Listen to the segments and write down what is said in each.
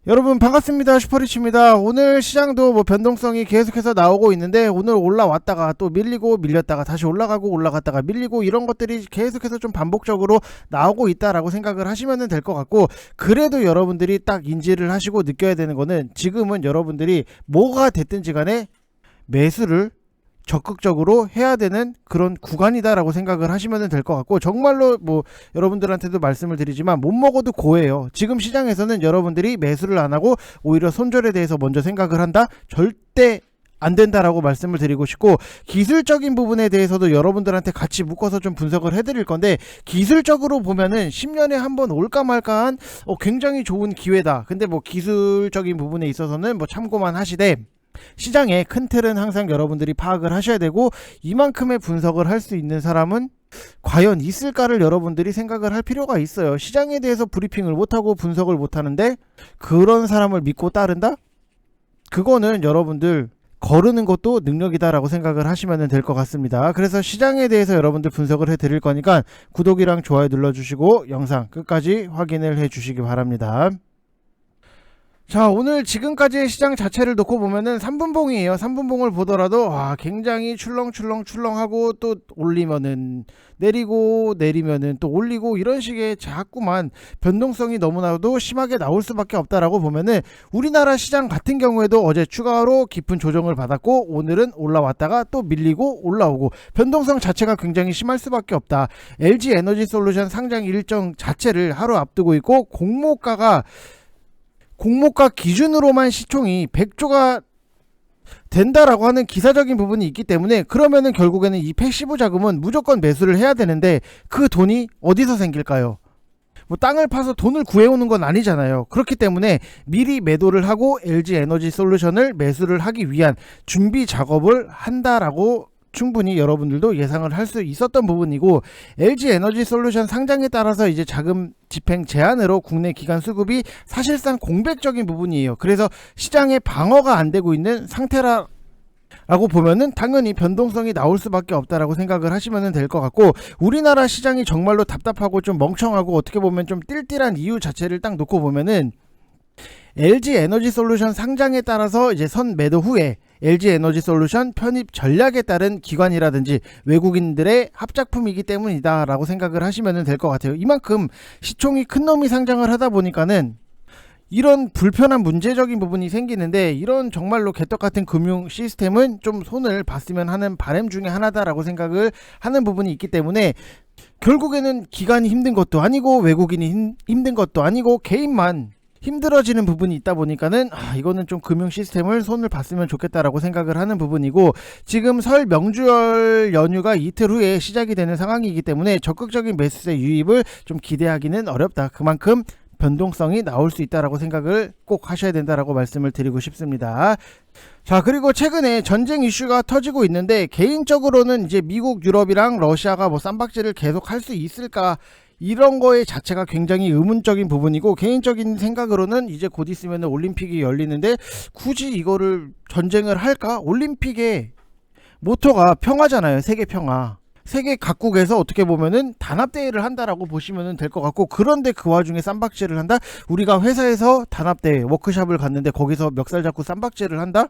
여러분 반갑습니다. 슈퍼리치입니다. 오늘 시장도 변동성이 계속해서 나오고 있는데 오늘 올라왔다가 또 밀리고 밀렸다가 다시 올라가고 올라갔다가 밀리고 이런 것들이 계속해서 좀 반복적으로 나오고 있다라고 생각을 하시면 될 것 같고, 그래도 여러분들이 딱 인지를 하시고 느껴야 되는 거는 지금은 여러분들이 뭐가 됐든지 간에 매수를 적극적으로 해야 되는 그런 구간이다라고 생각을 하시면 될 것 같고, 정말로 여러분들한테도 말씀을 드리지만 못 먹어도 고예요. 지금 시장에서는 여러분들이 매수를 안 하고 오히려 손절에 대해서 먼저 생각을 한다? 절대 안 된다라고 말씀을 드리고 싶고, 기술적인 부분에 대해서도 여러분들한테 같이 묶어서 좀 분석을 해드릴 건데, 기술적으로 보면은 10년에 한번 올까 말까한 굉장히 좋은 기회다. 근데 기술적인 부분에 있어서는 참고만 하시되, 시장의 큰 틀은 항상 여러분들이 파악을 하셔야 되고, 이만큼의 분석을 할 수 있는 사람은 과연 있을까를 여러분들이 생각을 할 필요가 있어요. 시장에 대해서 브리핑을 못하고 분석을 못하는데 그런 사람을 믿고 따른다? 그거는 여러분들 거르는 것도 능력이다라고 생각을 하시면 될 것 같습니다. 그래서 시장에 대해서 여러분들 분석을 해드릴 거니까 구독이랑 좋아요 눌러주시고 영상 끝까지 확인을 해주시기 바랍니다. 자, 오늘 지금까지의 시장 자체를 놓고 보면은 3분봉이에요. 3분봉을 보더라도 굉장히 출렁출렁하고 또 올리면은 내리고 내리면은 또 올리고, 이런 식의 자꾸만 변동성이 너무나도 심하게 나올 수밖에 없다라고 보면은, 우리나라 시장 같은 경우에도 어제 추가로 깊은 조정을 받았고 오늘은 올라왔다가 또 밀리고 올라오고, 변동성 자체가 굉장히 심할 수밖에 없다. LG에너지솔루션 상장 일정 자체를 하루 앞두고 있고, 공모가 기준으로만 시총이 100조가 된다라고 하는 기사적인 부분이 있기 때문에, 그러면은 결국에는 이 패시브 자금은 무조건 매수를 해야 되는데 그 돈이 어디서 생길까요? 땅을 파서 돈을 구해오는 건 아니잖아요. 그렇기 때문에 미리 매도를 하고 LG에너지솔루션을 매수를 하기 위한 준비 작업을 한다라고 충분히 여러분들도 예상을 할 수 있었던 부분이고, LG에너지솔루션 상장에 따라서 이제 자금 집행 제한으로 국내 기관 수급이 사실상 공백적인 부분이에요. 그래서 시장의 방어가 안 되고 있는 상태라고 보면은 당연히 변동성이 나올 수밖에 없다라고 생각을 하시면 될 것 같고, 우리나라 시장이 정말로 답답하고 좀 멍청하고 어떻게 보면 좀 띨띨한 이유 자체를 딱 놓고 보면은, LG에너지솔루션 상장에 따라서 이제 선 매도 후에 LG에너지솔루션 편입 전략에 따른 기관이라든지 외국인들의 합작품이기 때문이다 라고 생각을 하시면 될 것 같아요. 이만큼 시총이 큰 놈이 상장을 하다 보니까는 이런 불편한 문제적인 부분이 생기는데, 이런 정말로 개떡같은 금융 시스템은 좀 손을 봤으면 하는 바람 중에 하나다라고 생각을 하는 부분이 있기 때문에, 결국에는 기관이 힘든 것도 아니고 외국인이 힘든 것도 아니고 개인만 힘들어지는 부분이 있다 보니까는 이거는 좀 금융 시스템을 손을 봤으면 좋겠다라고 생각을 하는 부분이고, 지금 설 명주열 연휴가 이틀 후에 시작이 되는 상황이기 때문에 적극적인 매수세 유입을 좀 기대하기는 어렵다. 그만큼 변동성이 나올 수 있다라고 생각을 꼭 하셔야 된다라고 말씀을 드리고 싶습니다. 자, 그리고 최근에 전쟁 이슈가 터지고 있는데, 개인적으로는 이제 미국, 유럽이랑 러시아가 쌈박질을 계속 할 수 있을까, 이런 거에 자체가 굉장히 의문적인 부분이고, 개인적인 생각으로는 이제 곧 있으면 올림픽이 열리는데 굳이 이거를 전쟁을 할까? 올림픽의 모토가 평화잖아요. 세계 평화. 세계 각국에서 어떻게 보면은 단합대회를 한다라고 보시면 될 것 같고, 그런데 그 와중에 쌈박질을 한다? 우리가 회사에서 단합대회 워크숍을 갔는데 거기서 멱살 잡고 쌈박질을 한다?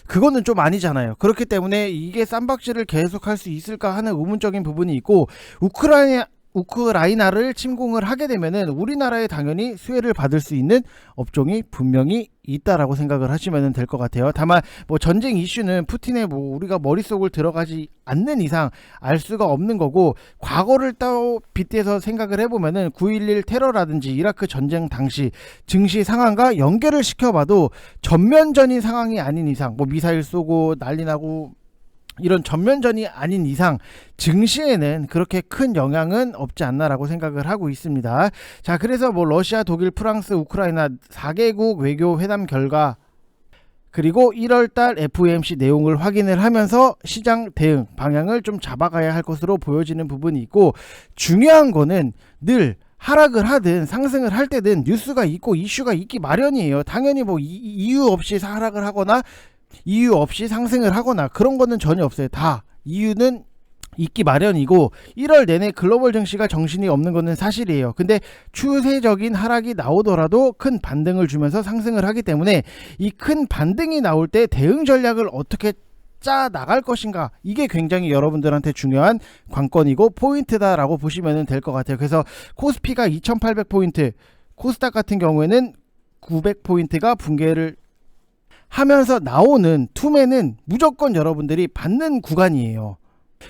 그거는 좀 아니잖아요. 그렇기 때문에 이게 쌈박질을 계속할 수 있을까 하는 의문적인 부분이 있고, 우크라이나를 침공을 하게 되면은 우리나라에 당연히 수혜를 받을 수 있는 업종이 분명히 있다라고 생각을 하시면 될 것 같아요. 다만 전쟁 이슈는 푸틴의 우리가 머릿속을 들어가지 않는 이상 알 수가 없는 거고, 과거를 빗대서 생각을 해보면은 9.11 테러라든지 이라크 전쟁 당시 증시 상황과 연결을 시켜봐도 전면전인 상황이 아닌 이상, 미사일 쏘고 난리 나고 이런 전면전이 아닌 이상 증시에는 그렇게 큰 영향은 없지 않나라고 생각을 하고 있습니다. 자, 그래서 러시아, 독일, 프랑스, 우크라이나 4개국 외교 회담 결과, 그리고 1월달 FOMC 내용을 확인을 하면서 시장 대응 방향을 좀 잡아가야 할 것으로 보여지는 부분이 있고, 중요한 거는 늘 하락을 하든 상승을 할 때든 뉴스가 있고 이슈가 있기 마련이에요. 당연히 이유 없이 하락을 하거나 이유 없이 상승을 하거나 그런 거는 전혀 없어요. 다 이유는 있기 마련이고 1월 내내 글로벌 증시가 정신이 없는 것은 사실이에요. 근데 추세적인 하락이 나오더라도 큰 반등을 주면서 상승을 하기 때문에 이 큰 반등이 나올 때 대응 전략을 어떻게 짜 나갈 것인가, 이게 굉장히 여러분들한테 중요한 관건이고 포인트다라고 보시면 될 것 같아요. 그래서 코스피가 2800포인트, 코스닥 같은 경우에는 900포인트가 붕괴를 하면서 나오는 투매는 무조건 여러분들이 받는 구간이에요.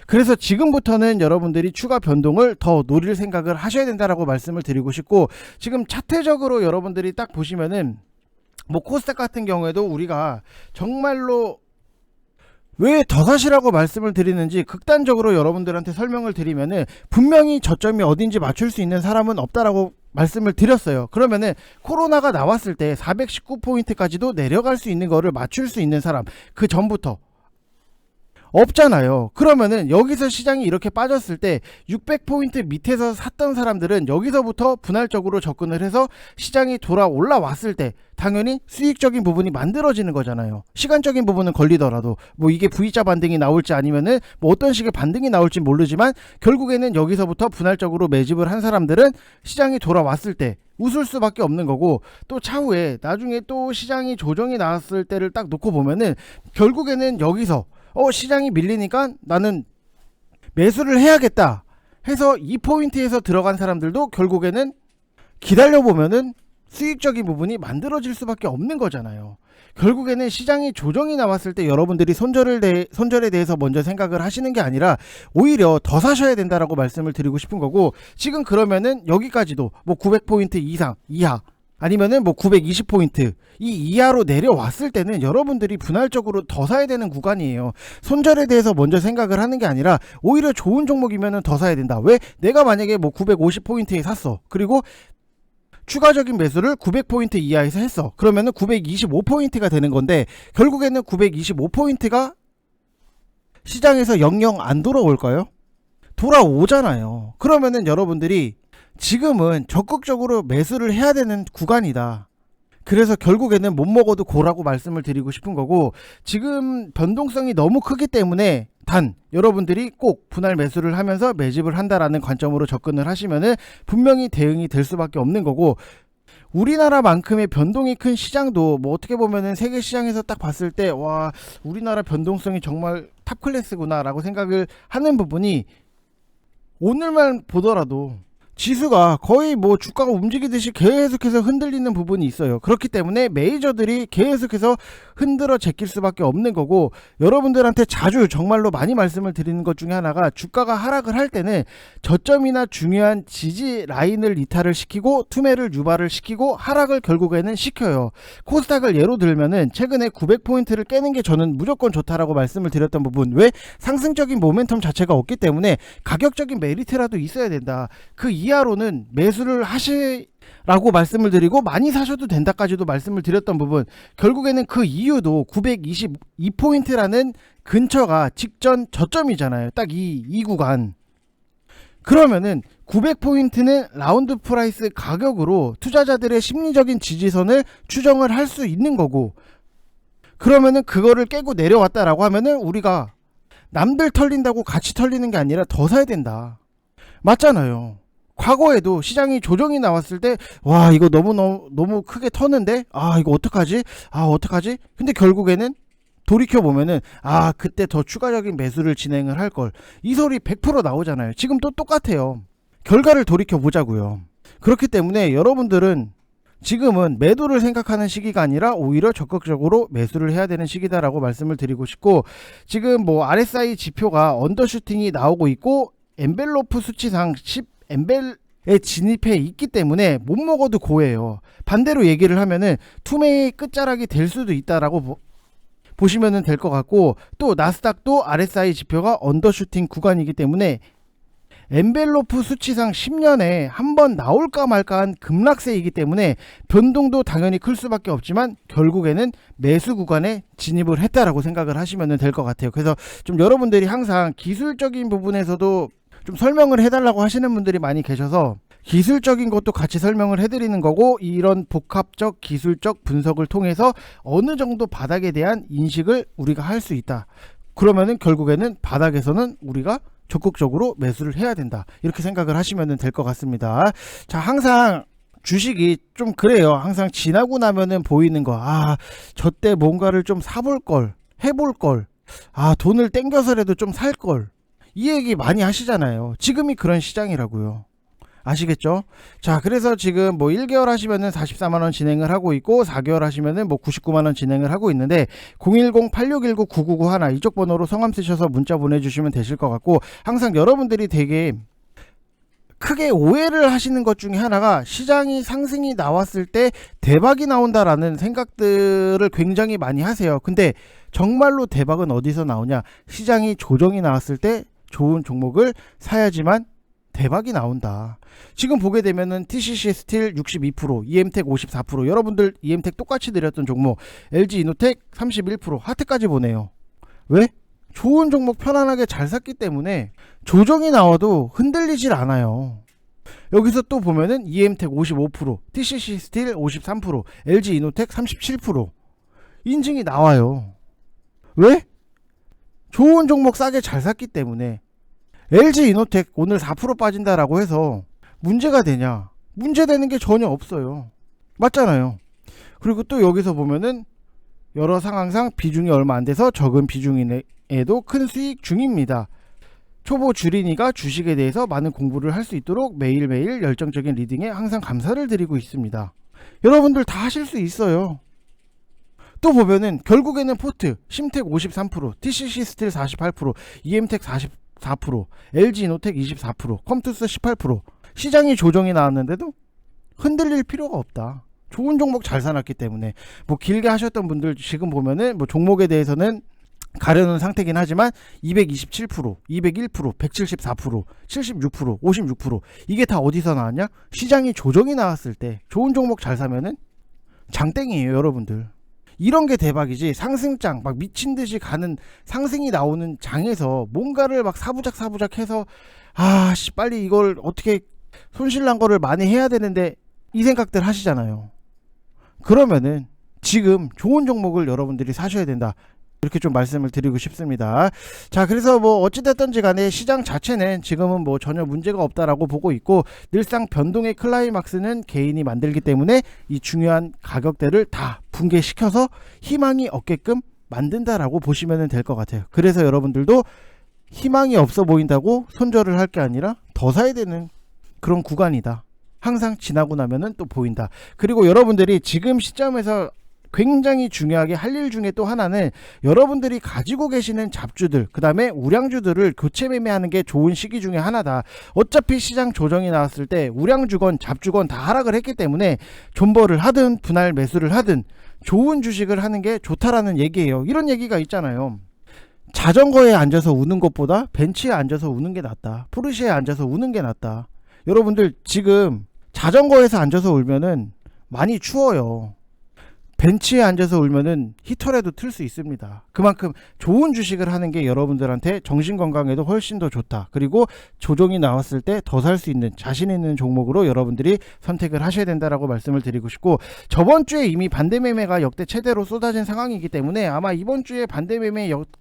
그래서 지금부터는 여러분들이 추가 변동을 더 노릴 생각을 하셔야 된다라고 말씀을 드리고 싶고, 지금 차트적으로 여러분들이 딱 보시면은 뭐 코스닥 같은 경우에도 우리가 정말로 왜 더 사시라고 말씀을 드리는지 극단적으로 여러분들한테 설명을 드리면은 분명히 저점이 어딘지 맞출 수 있는 사람은 없다라고 말씀을 드렸어요. 그러면은 코로나가 나왔을 때 419포인트까지도 내려갈 수 있는 거를 맞출 수 있는 사람, 그 전부터 없잖아요. 그러면은 여기서 시장이 이렇게 빠졌을 때 600포인트 밑에서 샀던 사람들은 여기서부터 분할적으로 접근을 해서 시장이 돌아 올라왔을 때 당연히 수익적인 부분이 만들어지는 거잖아요. 시간적인 부분은 걸리더라도 뭐 이게 V자 반등이 나올지 아니면은 뭐 어떤 식의 반등이 나올지 모르지만 결국에는 여기서부터 분할적으로 매집을 한 사람들은 시장이 돌아왔을 때 웃을 수밖에 없는 거고, 또 차후에 나중에 또 시장이 조정이 나왔을 때를 딱 놓고 보면은 결국에는 여기서 시장이 밀리니까 나는 매수를 해야겠다 해서 이 포인트에서 들어간 사람들도 결국에는 기다려보면은 수익적인 부분이 만들어질 수밖에 없는 거잖아요. 결국에는 시장이 조정이 나왔을 때 여러분들이 손절에 대해서 먼저 생각을 하시는 게 아니라 오히려 더 사셔야 된다라고 말씀을 드리고 싶은 거고, 지금 그러면은 여기까지도 뭐 900포인트 이상 이하 아니면은 뭐 920포인트 이 이하로 내려왔을 때는 여러분들이 분할적으로 더 사야 되는 구간이에요. 손절에 대해서 먼저 생각을 하는 게 아니라 오히려 좋은 종목이면은 더 사야 된다. 왜? 내가 만약에 뭐 950포인트에 샀어. 그리고 추가적인 매수를 900포인트 이하에서 했어. 그러면은 925포인트가 되는 건데 결국에는 925포인트가 시장에서 영영 안 돌아올까요? 돌아오잖아요. 그러면은 여러분들이 지금은 적극적으로 매수를 해야 되는 구간이다. 그래서 결국에는 못 먹어도 고라고 말씀을 드리고 싶은 거고, 지금 변동성이 너무 크기 때문에 단 여러분들이 꼭 분할 매수를 하면서 매집을 한다라는 관점으로 접근을 하시면은 분명히 대응이 될 수밖에 없는 거고, 우리나라만큼의 변동이 큰 시장도 뭐 어떻게 보면은 세계 시장에서 딱 봤을 때 와, 우리나라 변동성이 정말 탑 클래스구나 라고 생각을 하는 부분이, 오늘만 보더라도 지수가 거의 뭐 주가가 움직이듯이 계속해서 흔들리는 부분이 있어요. 그렇기 때문에 메이저들이 계속해서 흔들어 제낄 수밖에 없는 거고, 여러분들한테 자주 정말로 많이 말씀을 드리는 것 중에 하나가, 주가가 하락을 할 때는 저점이나 중요한 지지 라인을 이탈을 시키고 투매를 유발을 시키고 하락을 결국에는 시켜요. 코스닥을 예로 들면은 최근에 900포인트를 깨는 게 저는 무조건 좋다라고 말씀을 드렸던 부분, 왜? 상승적인 모멘텀 자체가 없기 때문에 가격적인 메리트라도 있어야 된다. 그 이하로는 매수를 하시라고 말씀을 드리고 많이 사셔도 된다까지도 말씀을 드렸던 부분, 결국에는 그 이유도 922포인트라는 근처가 직전 저점이잖아요. 딱 이 구간. 그러면은 900포인트는 라운드 프라이스 가격으로 투자자들의 심리적인 지지선을 추정을 할 수 있는 거고, 그러면은 그거를 깨고 내려왔다라고 하면은 우리가 남들 털린다고 같이 털리는 게 아니라 더 사야 된다. 맞잖아요. 과거에도 시장이 조정이 나왔을 때 와, 이거 너무 크게 터는데 이거 어떡하지? 어떡하지? 근데 결국에는 돌이켜보면은 그때 더 추가적인 매수를 진행을 할걸, 이 소리 100% 나오잖아요. 지금 또 똑같아요. 결과를 돌이켜보자고요. 그렇기 때문에 여러분들은 지금은 매도를 생각하는 시기가 아니라 오히려 적극적으로 매수를 해야 되는 시기다라고 말씀을 드리고 싶고, 지금 뭐 RSI 지표가 언더슈팅이 나오고 있고 엔벨로프 수치상 10엔벨에 진입해 있기 때문에 못 먹어도 고예요. 반대로 얘기를 하면은 투매의 끝자락이 될 수도 있다라고 보시면 될 것 같고, 또 나스닥도 RSI 지표가 언더슈팅 구간이기 때문에 엔벨로프 수치상 10년에 한 번 나올까 말까한 급락세이기 때문에 변동도 당연히 클 수밖에 없지만 결국에는 매수 구간에 진입을 했다라고 생각을 하시면 될 것 같아요. 그래서 좀 여러분들이 항상 기술적인 부분에서도 좀 설명을 해달라고 하시는 분들이 많이 계셔서 기술적인 것도 같이 설명을 해드리는 거고, 이런 복합적 기술적 분석을 통해서 어느 정도 바닥에 대한 인식을 우리가 할 수 있다. 그러면은 결국에는 바닥에서는 우리가 적극적으로 매수를 해야 된다. 이렇게 생각을 하시면 될 것 같습니다. 자, 항상 주식이 좀 그래요. 항상 지나고 나면은 보이는 거. 저때 뭔가를 좀 사볼 걸, 해볼 걸. 돈을 땡겨서라도 좀 살 걸. 이 얘기 많이 하시잖아요. 지금이 그런 시장이라고요. 아시겠죠? 자, 그래서 지금 뭐 1개월 하시면은 44만원 진행을 하고 있고, 4개월 하시면은 뭐 99만원 진행을 하고 있는데, 010-8619-9991 이쪽 번호로 성함 쓰셔서 문자 보내주시면 되실 것 같고, 항상 여러분들이 되게 크게 오해를 하시는 것 중에 하나가, 시장이 상승이 나왔을 때 대박이 나온다라는 생각들을 굉장히 많이 하세요. 근데 정말로 대박은 어디서 나오냐? 시장이 조정이 나왔을 때 좋은 종목을 사야지만 대박이 나온다. 지금 보게 되면은 TCC 스틸 62%, EM텍 54%, 여러분들 EM텍 똑같이 드렸던 종목, LG 이노텍 31%, 하트까지 보네요. 왜? 좋은 종목 편안하게 잘 샀기 때문에 조정이 나와도 흔들리질 않아요. 여기서 또 보면은 EM텍 55%, TCC 스틸 53%, LG 이노텍 37% 인증이 나와요. 왜? 좋은 종목 싸게 잘 샀기 때문에. LG 이노텍 오늘 4% 빠진다라고 해서 문제가 되냐? 문제되는 게 전혀 없어요. 맞잖아요. 그리고 또 여기서 보면은 여러 상황상 비중이 얼마 안 돼서 적은 비중에도 큰 수익 중입니다. 초보 주린이가 주식에 대해서 많은 공부를 할 수 있도록 매일매일 열정적인 리딩에 항상 감사를 드리고 있습니다. 여러분들 다 하실 수 있어요. 또 보면은 결국에는 포트, 심텍 53%, TCC 스틸 48%, EM텍 44%, LG 이노텍 24%, 컴투스 18%. 시장이 조정이 나왔는데도 흔들릴 필요가 없다. 좋은 종목 잘 사놨기 때문에. 뭐 길게 하셨던 분들 지금 보면은 뭐 종목에 대해서는 가려놓은 상태긴 하지만 227%, 201%, 174%, 76%, 56% 이게 다 어디서 나왔냐? 시장이 조정이 나왔을 때 좋은 종목 잘 사면은 장땡이에요, 여러분들. 이런 게 대박이지. 상승장 막 미친듯이 가는 상승이 나오는 장에서 뭔가를 막 사부작 해서 빨리 이걸 어떻게 손실난 거를 만회해야 되는데 이 생각들 하시잖아요. 그러면은 지금 좋은 종목을 여러분들이 사셔야 된다. 이렇게 좀 말씀을 드리고 싶습니다. 자, 그래서 뭐 어찌됐든지 간에 시장 자체는 지금은 뭐 전혀 문제가 없다라고 보고 있고, 늘상 변동의 클라이막스는 개인이 만들기 때문에 이 중요한 가격대를 다 붕괴시켜서 희망이 없게끔 만든다라고 보시면 될 것 같아요. 그래서 여러분들도 희망이 없어 보인다고 손절을 할 게 아니라 더 사야 되는 그런 구간이다. 항상 지나고 나면은 또 보인다. 그리고 여러분들이 지금 시점에서 굉장히 중요하게 할 일 중에 또 하나는, 여러분들이 가지고 계시는 잡주들, 그 다음에 우량주들을 교체 매매하는 게 좋은 시기 중에 하나다. 어차피 시장 조정이 나왔을 때 우량주건 잡주건 다 하락을 했기 때문에 존버를 하든 분할 매수를 하든 좋은 주식을 하는 게 좋다라는 얘기예요. 이런 얘기가 있잖아요. 자전거에 앉아서 우는 것보다 벤츠에 앉아서 우는 게 낫다. 포르쉐에 앉아서 우는 게 낫다. 여러분들 지금 자전거에서 앉아서 울면은 많이 추워요. 벤치에 앉아서 울면은 히터라도 틀 수 있습니다. 그만큼 좋은 주식을 하는 게 여러분들한테 정신건강에도 훨씬 더 좋다. 그리고 조정이 나왔을 때 더 살 수 있는 자신 있는 종목으로 여러분들이 선택을 하셔야 된다라고 말씀을 드리고 싶고, 저번 주에 이미 반대 매매가 역대 최대로 쏟아진 상황이기 때문에 아마 이번 주에 반대 매매 역대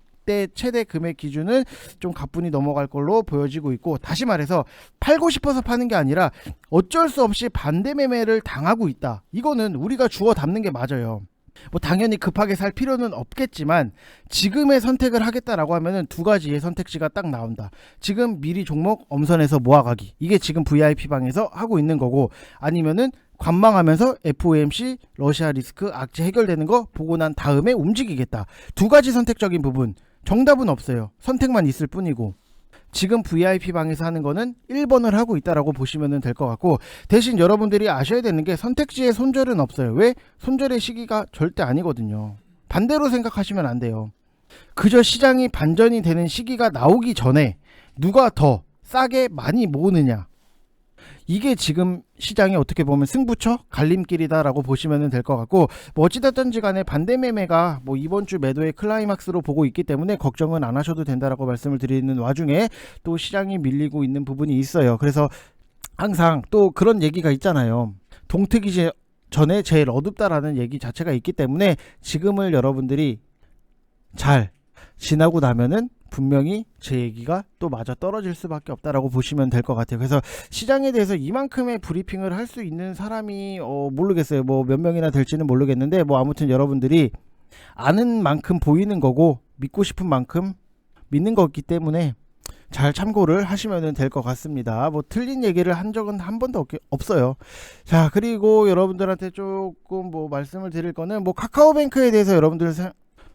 최대 금액 기준은 좀 가뿐히 넘어갈 걸로 보여지고 있고, 다시 말해서 팔고 싶어서 파는 게 아니라 어쩔 수 없이 반대 매매를 당하고 있다. 이거는 우리가 주워 담는 게 맞아요. 뭐 당연히 급하게 살 필요는 없겠지만 지금의 선택을 하겠다라고 하면은 두 가지의 선택지가 딱 나온다. 지금 미리 종목 엄선해서 모아가기, 이게 지금 VIP 방에서 하고 있는 거고, 아니면은 관망하면서 FOMC 러시아 리스크 악재 해결되는 거 보고 난 다음에 움직이겠다. 두 가지 선택적인 부분. 정답은 없어요. 선택만 있을 뿐이고, 지금 VIP 방에서 하는 거는 1번을 하고 있다라고 보시면 될 것 같고, 대신 여러분들이 아셔야 되는 게 선택지에 손절은 없어요. 왜? 손절의 시기가 절대 아니거든요. 반대로 생각하시면 안 돼요. 그저 시장이 반전이 되는 시기가 나오기 전에 누가 더 싸게 많이 모으느냐, 이게 지금 시장이 어떻게 보면 승부처 갈림길이다라고 보시면 될 것 같고, 뭐 어찌됐든지 간에 반대 매매가 뭐 이번 주 매도의 클라이막스로 보고 있기 때문에 걱정은 안 하셔도 된다라고 말씀을 드리는 와중에 또 시장이 밀리고 있는 부분이 있어요. 그래서 항상 또 그런 얘기가 있잖아요. 동트기 전에 제일 어둡다라는 얘기 자체가 있기 때문에 지금을 여러분들이 잘 지나고 나면은 분명히 제 얘기가 또 맞아 떨어질 수밖에 없다라고 보시면 될 것 같아요. 그래서 시장에 대해서 이만큼의 브리핑을 할 수 있는 사람이 모르겠어요. 뭐 몇 명이나 될지는 모르겠는데 뭐 아무튼 여러분들이 아는 만큼 보이는 거고 믿고 싶은 만큼 믿는 거기 때문에 잘 참고를 하시면 될 것 같습니다. 뭐 틀린 얘기를 한 적은 한 번도 없어요. 자, 그리고 여러분들한테 조금 뭐 말씀을 드릴 거는 뭐 카카오뱅크에 대해서 여러분들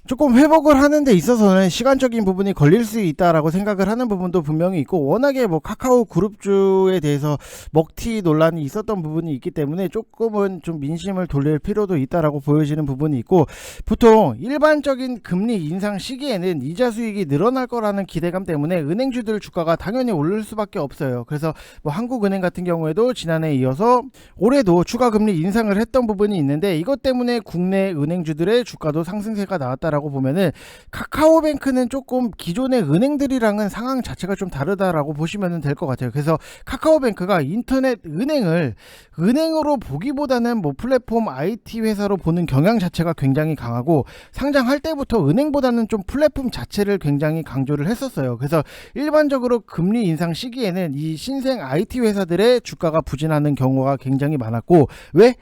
조금 회복을 하는 데 있어서는 시간적인 부분이 걸릴 수 있다라고 생각을 하는 부분도 분명히 있고, 워낙에 뭐 카카오 그룹주에 대해서 먹튀 논란이 있었던 부분이 있기 때문에 조금은 좀 민심을 돌릴 필요도 있다라고 보여지는 부분이 있고, 보통 일반적인 금리 인상 시기에는 이자 수익이 늘어날 거라는 기대감 때문에 은행주들 주가가 당연히 오를 수밖에 없어요. 그래서 뭐 한국은행 같은 경우에도 지난해에 이어서 올해도 추가 금리 인상을 했던 부분이 있는데, 이것 때문에 국내 은행주들의 주가도 상승세가 나왔다 라고 보면은 카카오뱅크는 조금 기존의 은행들이랑은 상황 자체가 좀 다르다라고 보시면 될 것 같아요. 그래서 카카오뱅크가 인터넷 은행을 은행으로 보기보다는 뭐 플랫폼 IT 회사로 보는 경향 자체가 굉장히 강하고, 상장할 때부터 은행보다는 좀 플랫폼 자체를 굉장히 강조를 했었어요. 그래서 일반적으로 금리 인상 시기에는 이 신생 IT 회사들의 주가가 부진하는 경우가 굉장히 많았고, 왜?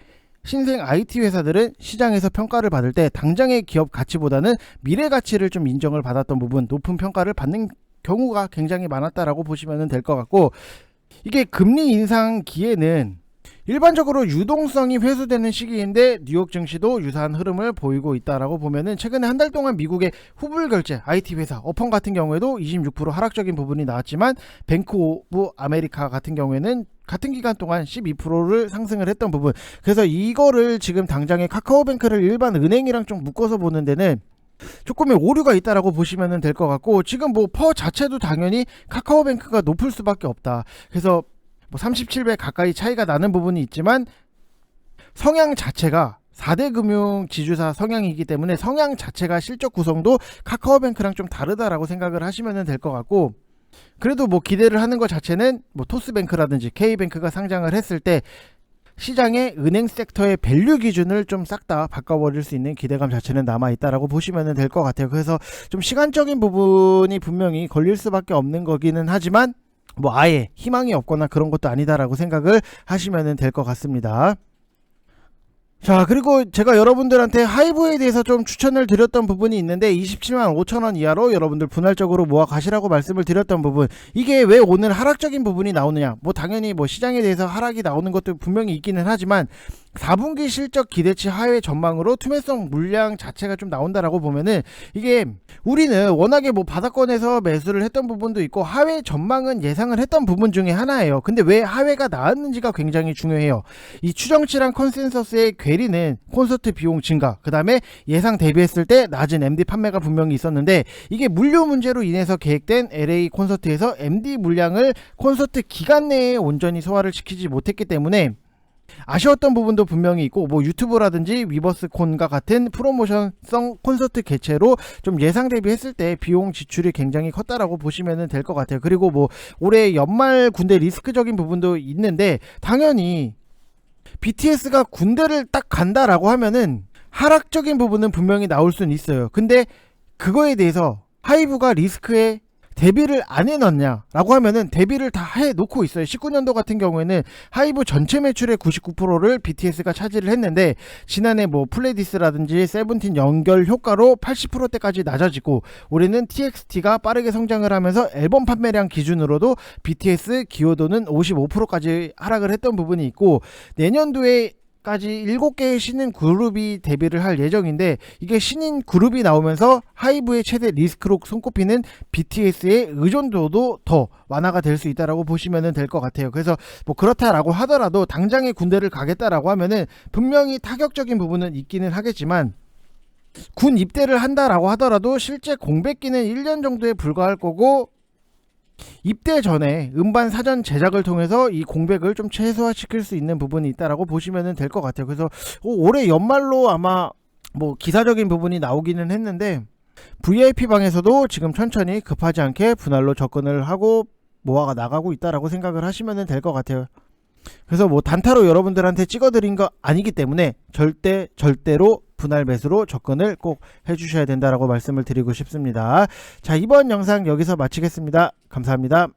신생 IT 회사들은 시장에서 평가를 받을 때 당장의 기업 가치보다는 미래 가치를 좀 인정을 받았던 부분, 높은 평가를 받는 경우가 굉장히 많았다라고 보시면 될 것 같고, 이게 금리 인상기에는 일반적으로 유동성이 회수되는 시기인데 뉴욕 증시도 유사한 흐름을 보이고 있다라고 보면은, 최근에 한 달 동안 미국의 후불 결제 IT 회사 어펀 같은 경우에도 26% 하락적인 부분이 나왔지만, 뱅크 오브 아메리카 같은 경우에는 같은 기간 동안 12%를 상승을 했던 부분. 그래서 이거를 지금 당장에 카카오뱅크를 일반 은행이랑 좀 묶어서 보는 데는 조금의 오류가 있다라고 보시면 될 것 같고, 지금 뭐 퍼 자체도 당연히 카카오뱅크가 높을 수밖에 없다. 그래서 뭐 37배 가까이 차이가 나는 부분이 있지만, 성향 자체가 4대 금융 지주사 성향이기 때문에 성향 자체가 실적 구성도 카카오뱅크랑 좀 다르다라고 생각을 하시면 될 것 같고, 그래도 뭐 기대를 하는 것 자체는 뭐 토스뱅크라든지 K뱅크가 상장을 했을 때 시장의 은행 섹터의 밸류 기준을 좀 싹 다 바꿔버릴 수 있는 기대감 자체는 남아있다라고 보시면 될 것 같아요. 그래서 좀 시간적인 부분이 분명히 걸릴 수밖에 없는 거기는 하지만, 뭐 아예 희망이 없거나 그런 것도 아니다라고 생각을 하시면 될 것 같습니다. 자, 그리고 제가 여러분들한테 하이브에 대해서 좀 추천을 드렸던 부분이 있는데, 27만 5천원 이하로 여러분들 분할적으로 모아 가시라고 말씀을 드렸던 부분, 이게 왜 오늘 하락적인 부분이 나오느냐, 뭐 당연히 뭐 시장에 대해서 하락이 나오는 것도 분명히 있기는 하지만 4분기 실적 기대치 하회 전망으로 투매성 물량 자체가 좀 나온다라고 보면은, 이게 우리는 워낙에 뭐 바닥권에서 매수를 했던 부분도 있고 하회 전망은 예상을 했던 부분 중에 하나예요. 근데 왜 하회가 나왔는지가 굉장히 중요해요. 이 추정치랑 컨센서스의 괴리는 콘서트 비용 증가, 그 다음에 예상 대비했을 때 낮은 MD 판매가 분명히 있었는데, 이게 물류 문제로 인해서 계획된 LA 콘서트에서 MD 물량을 콘서트 기간 내에 온전히 소화를 시키지 못했기 때문에 아쉬웠던 부분도 분명히 있고, 뭐 유튜브라든지 위버스콘과 같은 프로모션성 콘서트 개최로 좀 예상 대비했을 때 비용 지출이 굉장히 컸다라고 보시면 될 것 같아요. 그리고 뭐 올해 연말 군대 리스크적인 부분도 있는데, 당연히 BTS가 군대를 딱 간다라고 하면은 하락적인 부분은 분명히 나올 수는 있어요. 근데 그거에 대해서 하이브가 리스크에 대비를 안 해놨냐 라고 하면은 대비를 다 해놓고 있어요. 19년도 같은 경우에는 하이브 전체 매출의 99%를 BTS가 차지를 했는데, 지난해 뭐 플레디스라든지 세븐틴 연결 효과로 80%대까지 낮아지고, 올해는 TXT가 빠르게 성장을 하면서 앨범 판매량 기준으로도 BTS 기여도는 55%까지 하락을 했던 부분이 있고, 내년도에 까지 7개의 신인 그룹이 데뷔를 할 예정인데, 이게 신인 그룹이 나오면서 하이브의 최대 리스크로 손꼽히는 BTS의 의존도도 더 완화가 될 수 있다라고 보시면 될 것 같아요. 그래서 뭐 그렇다라고 하더라도 당장에 군대를 가겠다라고 하면은 분명히 타격적인 부분은 있기는 하겠지만, 군 입대를 한다라고 하더라도 실제 공백기는 1년 정도에 불과할 거고, 입대 전에 음반 사전 제작을 통해서 이 공백을 좀 최소화시킬 수 있는 부분이 있다라고 보시면 될 것 같아요. 그래서 올해 연말로 아마 뭐 기사적인 부분이 나오기는 했는데, VIP 방에서도 지금 천천히 급하지 않게 분할로 접근을 하고 모아가 나가고 있다라고 생각을 하시면 될 것 같아요. 그래서 뭐 단타로 여러분들한테 찍어드린 거 아니기 때문에 절대로 분할 매수로 접근을 꼭 해주셔야 된다라고 말씀을 드리고 싶습니다. 자, 이번 영상 여기서 마치겠습니다. 감사합니다.